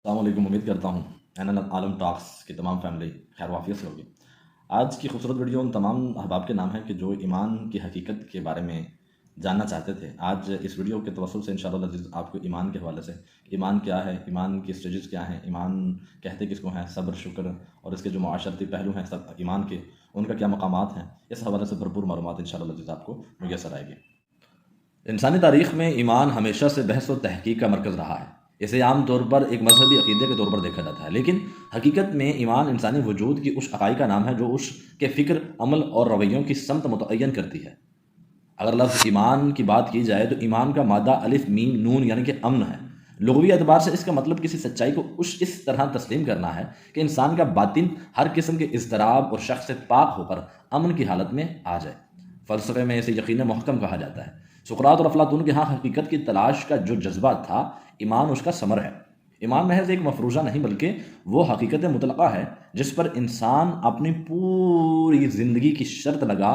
السلام علیکم، امید کرتا ہوں این عالم ٹاکس کی تمام فیملی خیر و عافیت سے ہوگی۔ آج کی خوبصورت ویڈیو ان تمام احباب کے نام ہے کہ جو ایمان کی حقیقت کے بارے میں جاننا چاہتے تھے۔ آج اس ویڈیو کے توسل سے انشاءاللہ العزیز آپ کو ایمان کے حوالے سے ایمان کیا ہے، ایمان کی سٹیجز کیا ہیں، ایمان کہتے کس کو ہیں، صبر، شکر اور اس کے جو معاشرتی پہلو ہیں سب ایمان کے، ان کا کیا مقامات ہیں، اس حوالے سے بھرپور معلومات انشاءاللہ العزیز آپ کو میسر آئے گی۔ انسانی تاریخ میں ایمان ہمیشہ سے بحث و تحقیق کا مرکز رہا ہے۔ اسے عام طور پر ایک مذہبی عقیدے کے طور پر دیکھا جاتا ہے، لیکن حقیقت میں ایمان انسانی وجود کی اس اکائی کا نام ہے جو اس کے فکر، عمل اور رویوں کی سمت متعین کرتی ہے۔ اگر لفظ ایمان کی بات کی جائے تو ایمان کا مادہ الف میم نون یعنی کہ امن ہے۔ لغوی اعتبار سے اس کا مطلب کسی سچائی کو اس طرح تسلیم کرنا ہے کہ انسان کا باطن ہر قسم کے اضطراب اور شک سے پاک ہو کر امن کی حالت میں آ جائے۔ فلسفے میں اسے یقین محکم کہا جاتا ہے۔ سقراط اور افلاطون کے ہاں حقیقت کی تلاش کا جو جذبہ تھا، ایمان اس کا ثمر ہے۔ ایمان محض ایک مفروضہ نہیں بلکہ وہ حقیقت مطلقہ ہے جس پر انسان اپنی پوری زندگی کی شرط لگا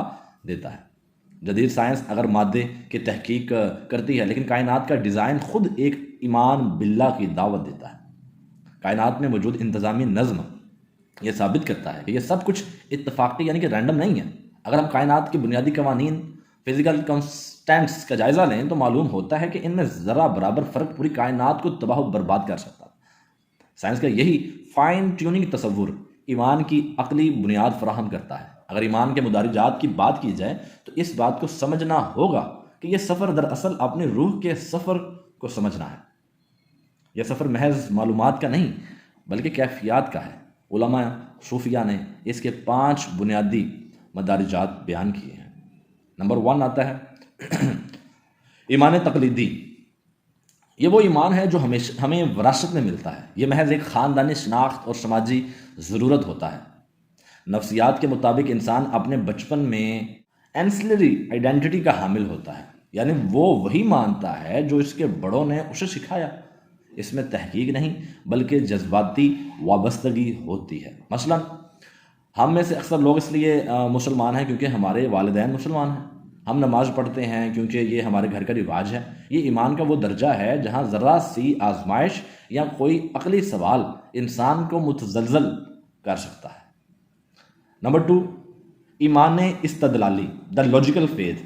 دیتا ہے۔ جدید سائنس اگر مادے کی تحقیق کرتی ہے، لیکن کائنات کا ڈیزائن خود ایک ایمان باللہ کی دعوت دیتا ہے۔ کائنات میں موجود انتظامی نظم یہ ثابت کرتا ہے کہ یہ سب کچھ اتفاقی یعنی کہ رینڈم نہیں ہے۔ اگر ہم کائنات کے بنیادی قوانین، فزیکل کانسٹینٹس کا جائزہ لیں تو معلوم ہوتا ہے کہ ان میں ذرا برابر فرق پوری کائنات کو تباہ و برباد کر سکتا ہے۔ سائنس کا یہی فائن ٹیوننگ تصور ایمان کی عقلی بنیاد فراہم کرتا ہے۔ اگر ایمان کے مدارجات کی بات کی جائے تو اس بات کو سمجھنا ہوگا کہ یہ سفر دراصل اپنی روح کے سفر کو سمجھنا ہے۔ یہ سفر محض معلومات کا نہیں بلکہ کیفیات کا ہے۔ علماء صوفیہ نے اس کے 5 بنیادی مدارجات بیان کیے ہیں۔ نمبر 1 آتا ہے ایمان تقلیدی۔ یہ وہ ایمان ہے جو ہمیں وراثت میں ملتا ہے۔ یہ محض ایک خاندانی شناخت اور سماجی ضرورت ہوتا ہے۔ نفسیات کے مطابق انسان اپنے بچپن میں اینسلری آئیڈینٹی کا حامل ہوتا ہے، یعنی وہ وہی مانتا ہے جو اس کے بڑوں نے اسے سکھایا۔ اس میں تحقیق نہیں بلکہ جذباتی وابستگی ہوتی ہے۔ مثلا ہم میں سے اکثر لوگ اس لیے مسلمان ہیں کیونکہ ہمارے والدین مسلمان ہیں۔ ہم نماز پڑھتے ہیں کیونکہ یہ ہمارے گھر کا رواج ہے۔ یہ ایمان کا وہ درجہ ہے جہاں ذرا سی آزمائش یا کوئی عقلی سوال انسان کو متزلزل کر سکتا ہے۔ نمبر 2 ایمان استدلالی، دا لاجیکل فیتھ۔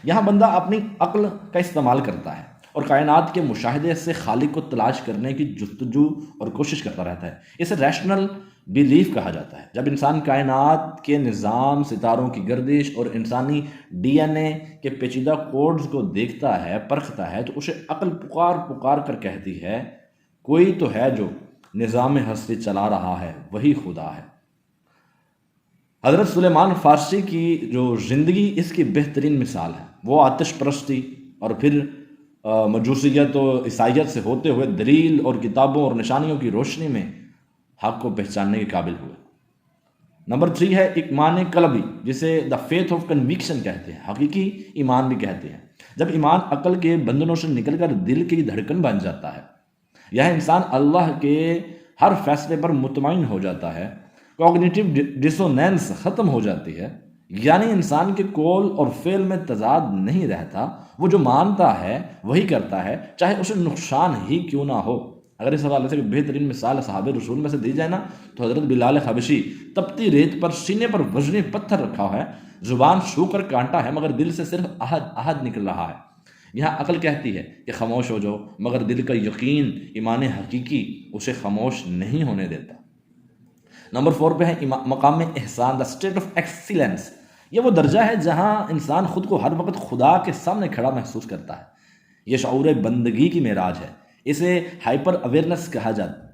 یہاں بندہ اپنی عقل کا استعمال کرتا ہے اور کائنات کے مشاہدے سے خالق کو تلاش کرنے کی جستجو اور کوشش کرتا رہتا ہے۔ اسے ریشنل بیلیف کہا جاتا ہے۔ جب انسان کائنات کے نظام، ستاروں کی گردش اور انسانی ڈی این اے کے پیچیدہ کوڈز کو دیکھتا ہے، پرکھتا ہے، تو اسے عقل پکار کر کہتی ہے کوئی تو ہے جو نظام ہستی چلا رہا ہے، وہی خدا ہے۔ حضرت سلیمان فارسی کی جو زندگی اس کی بہترین مثال ہے۔ وہ آتش پرستی اور پھر مجوسیت و عیسائیت سے ہوتے ہوئے دلیل اور کتابوں اور نشانیوں کی روشنی میں حق کو پہچاننے کے قابل ہوئے۔ نمبر 3 ہے ایمان قلبی، جسے دا فیتھ آف کنوکشن کہتے ہیں، حقیقی ایمان بھی کہتے ہیں۔ جب ایمان عقل کے بندھنوں سے نکل کر دل کی دھڑکن بن جاتا ہے، یہ انسان اللہ کے ہر فیصلے پر مطمئن ہو جاتا ہے، کوگنیٹو ڈسونینس ختم ہو جاتی ہے، یعنی انسان کے قول اور فعل میں تضاد نہیں رہتا۔ وہ جو مانتا ہے وہی کرتا ہے، چاہے اسے نقصان ہی کیوں نہ ہو۔ اگر اس حوالے سے بہترین مثال صحاب رسول میں سے دی جائے نا تو حضرت بلال حبشی تپتی ریت پر سینے پر وزنی پتھر رکھا ہے، زبان سو کر کانٹا ہے مگر دل سے صرف احد نکل رہا ہے۔ یہاں عقل کہتی ہے کہ خاموش ہو جاؤ، مگر دل کا یقین، ایمان حقیقی اسے خاموش نہیں ہونے دیتا۔ نمبر 4 پہ ہے مقام احسان، دا اسٹیٹ آف ایکسیلنس۔ یہ وہ درجہ ہے جہاں انسان خود کو ہر وقت خدا کے سامنے کھڑا محسوس کرتا ہے۔ یہ شعور بندگی کی معراج ہے۔ اسے ہائپر اویئرنس کہا جاتا ہے۔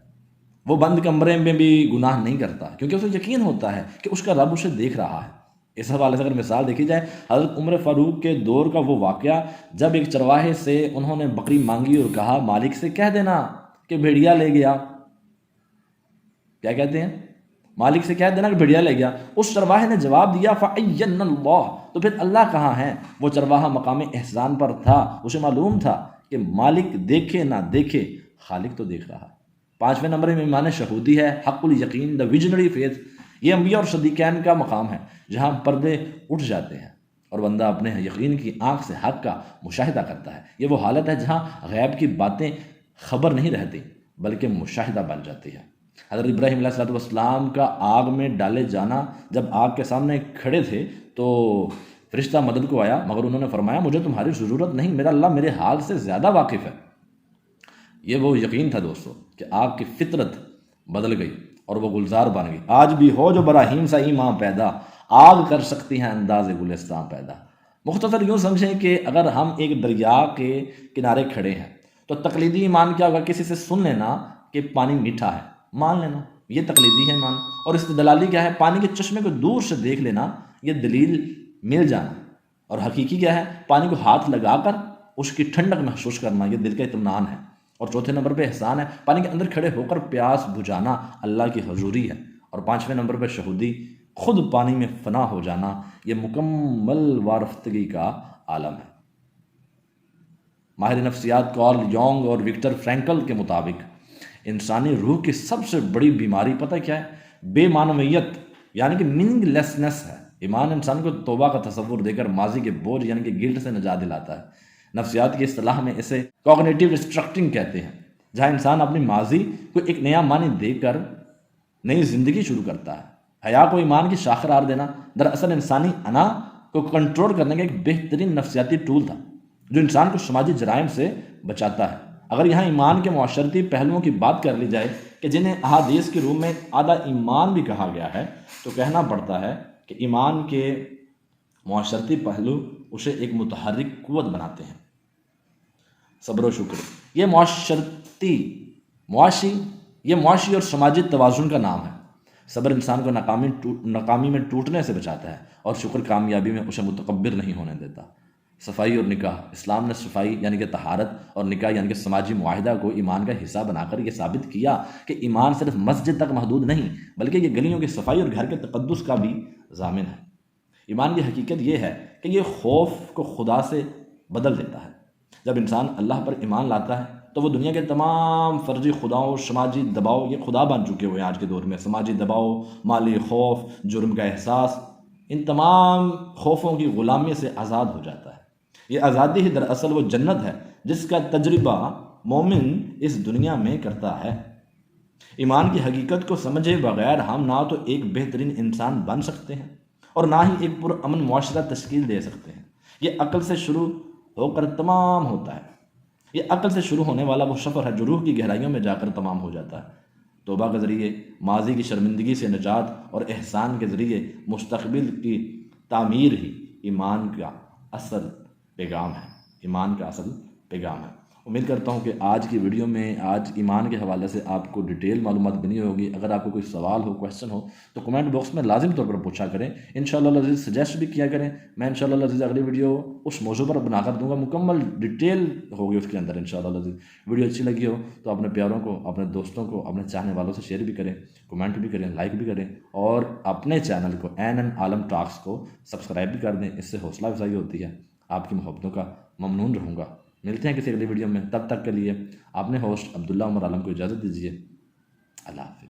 وہ بند کمرے میں بھی گناہ نہیں کرتا کیونکہ اسے یقین ہوتا ہے کہ اس کا رب اسے دیکھ رہا ہے۔ اس حوالے سے اگر مثال دیکھی جائے، حضرت عمر فاروق کے دور کا وہ واقعہ جب ایک چرواہے سے انہوں نے بکری مانگی اور کہا مالک سے کہہ دینا کہ بھیڑیا لے گیا۔ کیا کہتے ہیں؟ مالک سے کہہ دینا کہ بھیڑیا لے گیا۔ اس چرواہے نے جواب دیا فَأَيَّنَّ اللَّهُ، تو پھر اللہ کہاں ہے؟ وہ چرواہا مقام احسان پر تھا، اسے معلوم تھا کہ مالک دیکھے نہ دیکھے خالق تو دیکھ رہا ہے۔ 5ویں نمبر میں ایمان شہودی ہے، حق الیقین، دا ویژنری فیتھ۔ یہ انبیاء اور صدیقین کا مقام ہے جہاں پردے اٹھ جاتے ہیں اور بندہ اپنے یقین کی آنکھ سے حق کا مشاہدہ کرتا ہے۔ یہ وہ حالت ہے جہاں غیب کی باتیں خبر نہیں رہتی بلکہ مشاہدہ بن جاتی ہے۔ حضرت ابراہیم علیہ السلام کا آگ میں ڈالے جانا، جب آگ کے سامنے کھڑے تھے تو فرشتہ مدد کو آیا، مگر انہوں نے فرمایا مجھے تمہاری ضرورت نہیں، میرا اللہ میرے حال سے زیادہ واقف ہے۔ یہ وہ یقین تھا دوستو کہ آگ کی فطرت بدل گئی اور وہ گلزار بن گئی۔ آج بھی ہو جو براہیم سا ایمان پیدا، آگ کر سکتی ہیں انداز گلستان پیدا۔ مختصر یوں سمجھیں کہ اگر ہم ایک دریا کے کنارے کھڑے ہیں تو تقلیدی ایمان کیا ہوگا؟ کسی سے سن لینا کہ پانی میٹھا ہے، مان لینا، یہ تقلیدی ہے ایمان۔ اور استدلالی کیا ہے؟ پانی کے چشمے کو دور سے دیکھ لینا، یہ دلیل مل جانا۔ اور حقیقی کیا ہے؟ پانی کو ہاتھ لگا کر اس کی ٹھنڈک محسوس کرنا، یہ دل کا اطمینان ہے۔ اور چوتھے نمبر پہ احسان ہے، پانی کے اندر کھڑے ہو کر پیاس بجھانا اللہ کی حضوری ہے۔ اور پانچویں نمبر پہ شہودی، خود پانی میں فنا ہو جانا، یہ مکمل وارفتگی کا عالم ہے۔ ماہر نفسیات کارل یونگ اور وکٹر فرینکل کے مطابق انسانی روح کی سب سے بڑی بیماری پتہ کیا ہے؟ بے معنویت یعنی کہ میننگ لیسنس ہے۔ ایمان انسان کو توبہ کا تصور دے کر ماضی کے بوجھ یعنی کہ گلٹ سے نجات دلاتا ہے۔ نفسیات کی اصطلاح میں اسے کوگنیٹیو ریسٹرکٹنگ کہتے ہیں، جہاں انسان اپنی ماضی کو ایک نیا معنی دے کر نئی زندگی شروع کرتا ہے۔ حیا کو ایمان کی شاخ قرار دینا دراصل انسانی انا کو کنٹرول کرنے کا ایک بہترین نفسیاتی ٹول تھا جو انسان کو سماجی جرائم سے بچاتا ہے۔ اگر یہاں ایمان کے معاشرتی پہلوؤں کی بات کر لی جائے کہ جنہیں احادیث کی روح میں آدھا ایمان بھی کہا گیا ہے، تو کہنا پڑتا ہے کہ ایمان کے معاشرتی پہلو اسے ایک متحرک قوت بناتے ہیں۔ صبر و شکر، یہ معاشی اور سماجی توازن کا نام ہے۔ صبر انسان کو ناکامی میں ٹوٹنے سے بچاتا ہے اور شکر کامیابی میں اسے متکبر نہیں ہونے دیتا۔ صفائی اور نکاح، اسلام نے صفائی یعنی کہ طہارت اور نکاح یعنی کہ سماجی معاہدہ کو ایمان کا حصہ بنا کر یہ ثابت کیا کہ ایمان صرف مسجد تک محدود نہیں بلکہ یہ گلیوں کی صفائی اور گھر کے تقدس کا بھی ضامن ہے۔ ایمان کی حقیقت یہ ہے کہ یہ خوف کو خدا سے بدل دیتا ہے۔ جب انسان اللہ پر ایمان لاتا ہے تو وہ دنیا کے تمام فرضی خداؤں، سماجی دباؤ، یہ خدا بن چکے ہوئے ہیں آج کے دور میں، سماجی دباؤ، مالی خوف، جرم کا احساس، ان تمام خوفوں کی غلامی سے آزاد ہو جاتا ہے۔ یہ آزادی ہی دراصل وہ جنت ہے جس کا تجربہ مومن اس دنیا میں کرتا ہے۔ ایمان کی حقیقت کو سمجھے بغیر ہم نہ تو ایک بہترین انسان بن سکتے ہیں اور نہ ہی ایک پرامن معاشرہ تشکیل دے سکتے ہیں۔ یہ عقل سے شروع ہو کر تمام ہوتا ہے۔ یہ عقل سے شروع ہونے والا وہ سفر ہے جو روح کی گہرائیوں میں جا کر تمام ہو جاتا ہے۔ توبہ کے ذریعے ماضی کی شرمندگی سے نجات اور احسان کے ذریعے مستقبل کی تعمیر ہی ایمان کا اصل پیغام ہے۔ ایمان کا اصل پیغام ہے۔ امید کرتا ہوں کہ آج کی ویڈیو میں آج ایمان کے حوالے سے آپ کو ڈیٹیل معلومات بنی ہوگی۔ اگر آپ کو کوئی سوال ہو، کویسچن ہو تو کمنٹ باکس میں لازم طور پر پوچھا کریں۔ انشاءاللہ العزیز سجیسٹ بھی کیا کریں، میں انشاءاللہ العزیز اگلی ویڈیو اس موضوع پر بنا کر دوں گا، مکمل ڈیٹیل ہوگی اس کے اندر انشاءاللہ العزیز۔ ویڈیو اچھی لگی ہو تو اپنے پیاروں کو، اپنے دوستوں کو، اپنے چاہنے والوں سے شیئر بھی کریں، کمنٹ بھی کریں، لائک بھی کریں اور اپنے چینل کو این عالم ٹاکس کو سبسکرائب بھی کر دیں، اس سے حوصلہ افزائی ہوتی ہے۔ آپ کی محبتوں کا ممنون رہوں گا۔ ملتے ہیں کسی اگلی ویڈیو میں، تب تک کے لیے اپنے ہوسٹ عبداللہ عمر عالم کو اجازت دیجیے۔ اللہ حافظ۔